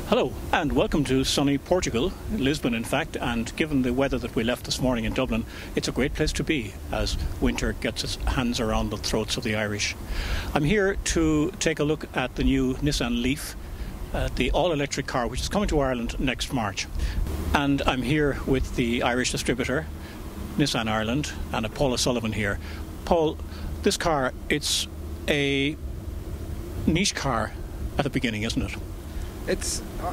Hello and welcome to sunny Portugal, Lisbon in fact, and given the weather that we left this morning in Dublin, it's a great place to be as winter gets its hands around the throats of the Irish. I'm here to take a look at the new Nissan Leaf, the all-electric car which is coming to Ireland next March. And I'm here with the Irish distributor, Nissan Ireland, and Paul O'Sullivan here. Paul, this car, it's a niche car at the beginning, isn't it?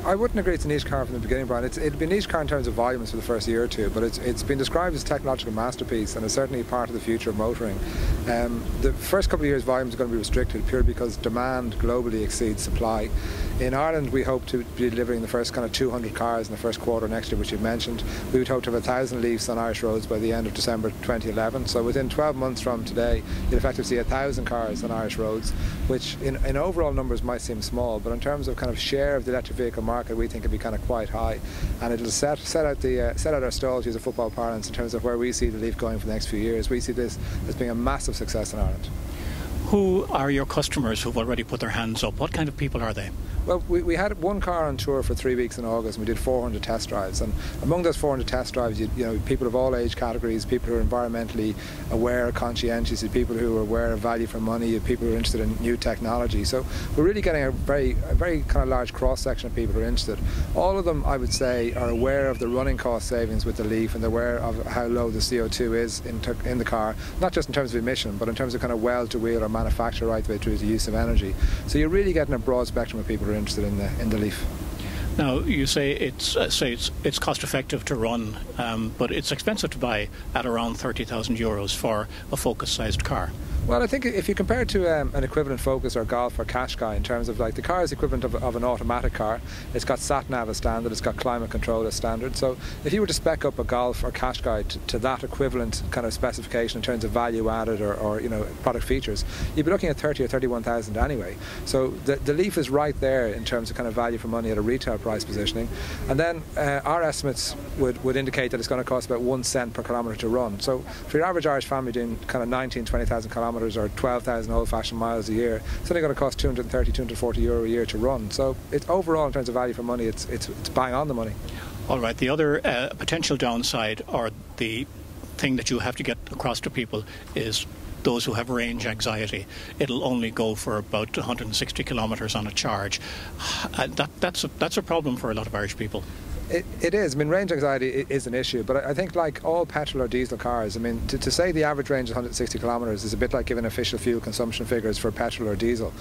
I wouldn't agree it's a niche car from the beginning, Brian. It'd be a niche car in terms of volumes for the first year or two, but it's been described as a technological masterpiece and is certainly part of the future of motoring. The first couple of years volumes are going to be restricted purely because demand globally exceeds supply. In Ireland we hope to be delivering the first kind of 200 cars in the first quarter next year, which you've mentioned. We would hope to have 1,000 Leafs on Irish roads by the end of December 2011. So within 12 months from today you'll effectively see 1,000 cars on Irish roads, which in overall numbers might seem small, but in terms of kind of share of the electric vehicle market we think it'll be kind of quite high, and it'll set out our stall, to use a football parlance, in terms of where we see the Leaf going for the next few years. We see this as being a massive success in Ireland. Who are your customers who've already put their hands up? What kind of people are they? Well, we had one car on tour for 3 weeks in August, and we did 400 test drives, and among those 400 test drives, you know, people of all age categories, people who are environmentally aware, conscientious, people who are aware of value for money, people who are interested in new technology. So we're really getting a very kind of large cross-section of people who are interested. All of them, I would say, are aware of the running cost savings with the Leaf, and they're aware of how low the CO2 is in the car, not just in terms of emission, but in terms of kind of well-to-wheel or manufacture right the way through the use of energy. So you're really getting a broad spectrum of people who are interested in the Leaf. Now, you say it's cost effective to run, but it's expensive to buy at around €30,000 for a Focus-sized car. Well, I think if you compare it to an equivalent Focus or Golf or Qashqai, in terms of, like, the car is equivalent of an automatic car. It's got sat-nav as standard, it's got climate control as standard. So if you were to spec up a Golf or Qashqai to that equivalent kind of specification in terms of value added or you know, product features, you'd be looking at 30 or 31,000 anyway. So the Leaf is right there in terms of kind of value for money at a retail price positioning. And then our estimates would indicate that it's going to cost about 1 cent per kilometre to run. So for your average Irish family doing kind of 20,000 kilometres or 12,000 old-fashioned miles a year, it's only going to cost €230, €240 a year to run. So it's overall, in terms of value for money, it's bang on the money. All right. The other potential downside, or the thing that you have to get across to people, is those who have range anxiety. It'll only go for about 160 kilometres on a charge. That's a problem for a lot of Irish people. It is. I mean, range anxiety is an issue, but I think, like all petrol or diesel cars, I mean, to say the average range is 160 kilometres is a bit like giving official fuel consumption figures for petrol or diesel.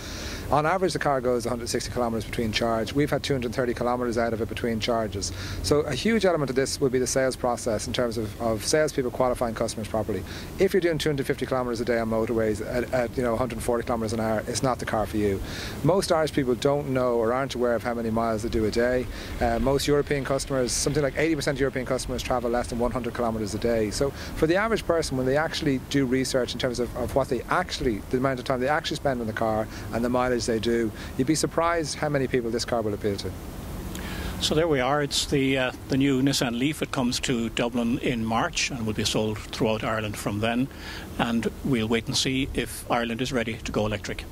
On average, the car goes 160 kilometres between charge. We've had 230 kilometres out of it between charges. So a huge element of this will be the sales process in terms of salespeople qualifying customers properly. If you're doing 250 kilometres a day on motorways at 140 kilometres an hour, it's not the car for you. Most Irish people don't know or aren't aware of how many miles they do a day. Most European customers, something like 80% of European customers, travel less than 100 kilometres a day. So for the average person, when they actually do research in terms of what the amount of time they actually spend on the car and the mileage they do, you'd be surprised how many people this car will appeal to. So there we are. It's the new Nissan Leaf. It comes to Dublin in March and will be sold throughout Ireland from then. And we'll wait and see if Ireland is ready to go electric.